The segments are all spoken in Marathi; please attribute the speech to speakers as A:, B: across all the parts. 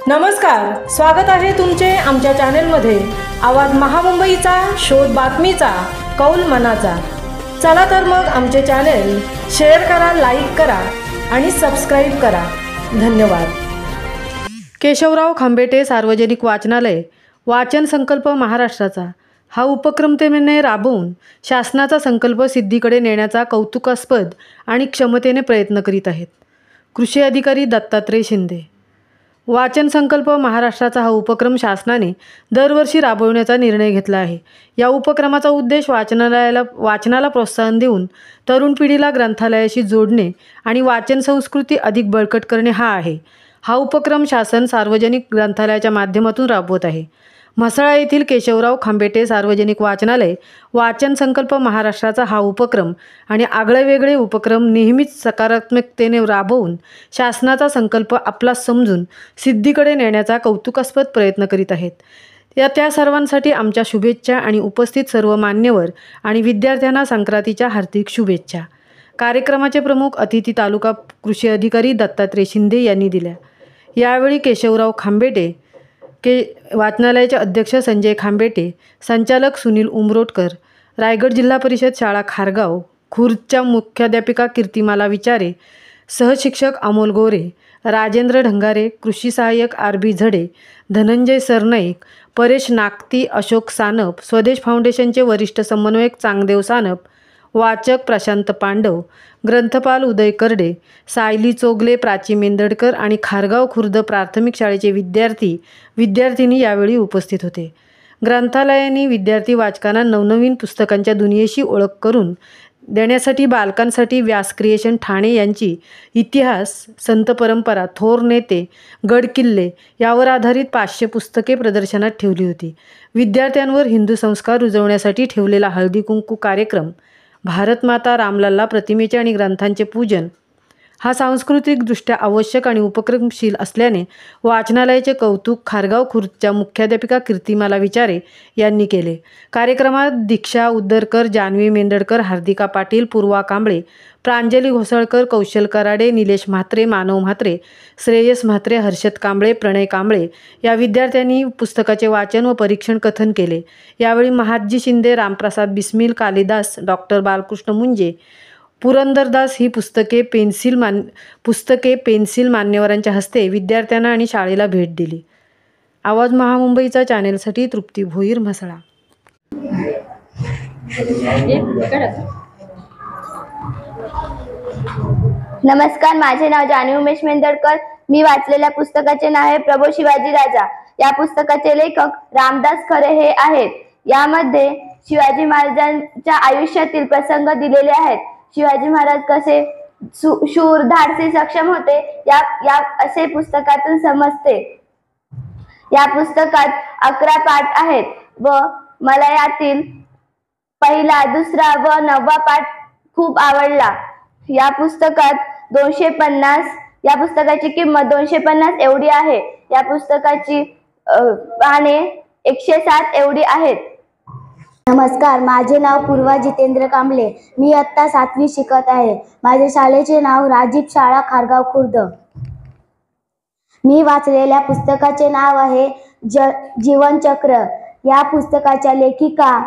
A: नमस्कार, स्वागत आहे तुमचे आमच्या चॅनेलमध्ये। आवाज महामुंबईचा, शोध बातमीचा, कौल मनाचा। चला तर मग आमचे चॅनेल शेअर करा, लाईक करा आणि सबस्क्राइब करा। धन्यवाद। केशवराव खांबेटे सार्वजनिक वाचनालय वाचन संकल्प महाराष्ट्राचा हा उपक्रमतेने राबवून शासनाचा संकल्प सिद्धीकडे नेण्याचा कौतुकास्पद आणि क्षमतेने प्रयत्न करीत आहेत। कृषी अधिकारी दत्तात्रय शिंदे। वाचन संकल्प महाराष्ट्राचा हा उपक्रम शासनाने दरवर्षी राबवण्याचा निर्णय घेतला आहे। या उपक्रमाचा उद्देश वाचनाला प्रोत्साहन देऊन तरुण पिढीला ग्रंथालयाशी जोडणे आणि वाचन संस्कृती अधिक बळकट करणे हा आहे। हा उपक्रम शासन सार्वजनिक ग्रंथालयाच्या माध्यमातून राबवत आहे। म्हसळा येथील केशवराव खांबेटे सार्वजनिक वाचनालय वाचन संकल्प महाराष्ट्राचा हा उपक्रम आणि आगळेवेगळे उपक्रम नेहमीच सकारात्मकतेने राबवून शासनाचा संकल्प आपला समजून सिद्धीकडे नेण्याचा कौतुकास्पद प्रयत्न करीत आहेत। त्या सर्वांसाठी आमच्या शुभेच्छा आणि उपस्थित सर्व मान्यवर आणि विद्यार्थ्यांना संक्रांतीच्या हार्दिक शुभेच्छा। कार्यक्रमाचे प्रमुख अतिथी तालुका कृषी अधिकारी दत्तात्रय शिंदे यांनी दिल्या। यावेळी केशवराव खांबेटे वाचनालयाचे अध्यक्ष संजय खांबेटे, संचालक सुनील उमरोटकर, रायगड जिल्हा परिषद शाळा खारगाव खुर्दच्या मुख्याध्यापिका कीर्तिमाला विचारे, सहशिक्षक अमोल गोरे, राजेंद्र ढंगारे, कृषी सहाय्यक आर.बी. झडे, धनंजय सरनाईक, परेश नागती, अशोक सानप, स्वदेश फाउंडेशनचे वरिष्ठ समन्वयक चांगदेव सानप, वाचक प्रशांत पांडव, ग्रंथपाल उदय करडे, सायली चोगले, प्राची मेंदडकर आणि खारगाव खुर्द प्राथमिक शाळेचे विद्यार्थिनी यावेळी उपस्थित होते। ग्रंथालयाने विद्यार्थी वाचकांना नवनवीन पुस्तकांच्या दुनियेशी ओळख करून देण्यासाठी बालकांसाठी व्यास क्रिएशन ठाणे यांची इतिहास, संत परंपरा, थोर नेते, गड किल्ले यावर आधारित 500 पुस्तके प्रदर्शनात ठेवली होती। विद्यार्थ्यांवर हिंदू संस्कार रुजवण्यासाठी ठेवलेला हळदी कुंकू कार्यक्रम, भारतमाता, रामलल्ला प्रतिमेचे आणि ग्रंथांचे पूजन हा सांस्कृतिकदृष्ट्या आवश्यक आणि उपक्रमशील असल्याने वाचनालयाचे कौतुक खारगाव खुर्दच्या मुख्याध्यापिका कीर्तिमाला विचारे यांनी केले। कार्यक्रमात दीक्षा उद्दरकर, जान्हवी मेंदडकर, हार्दिका पाटील, पूर्वा कांबळे, प्रांजली घोसाळकर, कौशल कराडे, निलेश म्हात्रे, मानव म्हात्रे, श्रेयस म्हात्रे, हर्षद कांबळे, प्रणय कांबळे या विद्यार्थ्यांनी पुस्तकाचे वाचन व परीक्षण कथन केले। यावेळी महादजी शिंदे, रामप्रसाद बिस्मिल, कालिदास, डॉक्टर बालकृष्ण मुंजे, पुरंदरदास ही पुस्तके पेन्सिल मान्यवरांच्या हस्ते विद्यार्थ्यांना आणि शाळेला भेट दिली। आवाज महामुंबईचा चॅनेलसाठी तृप्ती भोईर, म्हसळा।
B: नमस्कार, माझे नाव जान्हवी उमेश मेंदडकर। मी वाचलेल्या पुस्तकाचे नाव आहे प्रभू शिवाजी राजा। या पुस्तकाचे लेखक रामदास खरे हे आहेत। यामध्ये शिवाजी महाराजांच्या आयुष्यातील प्रसंग दिलेले आहेत। शिवाजी महाराज कसे शूर, धाडसी, सक्षम होते या असे पुस्तकातून समजते। या पुस्तकात 11 पाठ आहेत व मला यातील पहिला, दुसरा व 9वा पाठ खूप आवडला। या पुस्तकाची किंमत 250 एवढी आहे। या पुस्तकाची पाने 107 एवढी आहेत।
C: नमस्कार, माझे नाव पूर्वा जितेंद्र कांबळे। मी इयत्ता 7वी शिकत आहे। माझ्या शाळेचे नाव राजीव शाळा खारगाव खुर्द। मी वाचलेल्या पुस्तकाचे नाव आहे जीवनचक्र। या पुस्तकाच्या लेखिका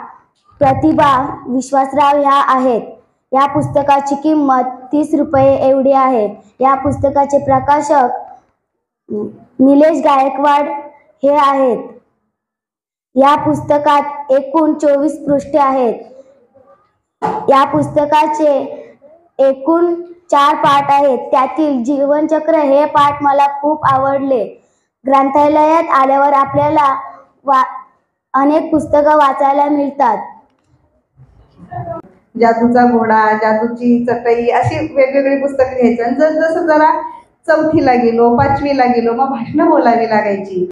C: प्रतिभा विश्वासराव ह्या आहेत। या पुस्तकाची किंमत 30 रुपये एवढी आहे। या पुस्तकाचे प्रकाशक निलेश गायकवाड हे आहेत। या पुस्तकात एकूण 24 पृष्ठे आहेत। या पुस्तकाचे एकूण 4 पाठ आहेत। त्यातील जीवनचक्र हे पाठ मला खूप आवडले। ग्रंथालयात आल्यावर आपल्याला अनेक पुस्तकं वाचायला मिळतात।
D: जादूचा घोडा, जादूची चटई अशी वेगवेगळी पुस्तकं घ्यायची आणि जसं जरा 4थीला गेलो, 5वीला गेलो मग भाषणं बोलावी लागायची।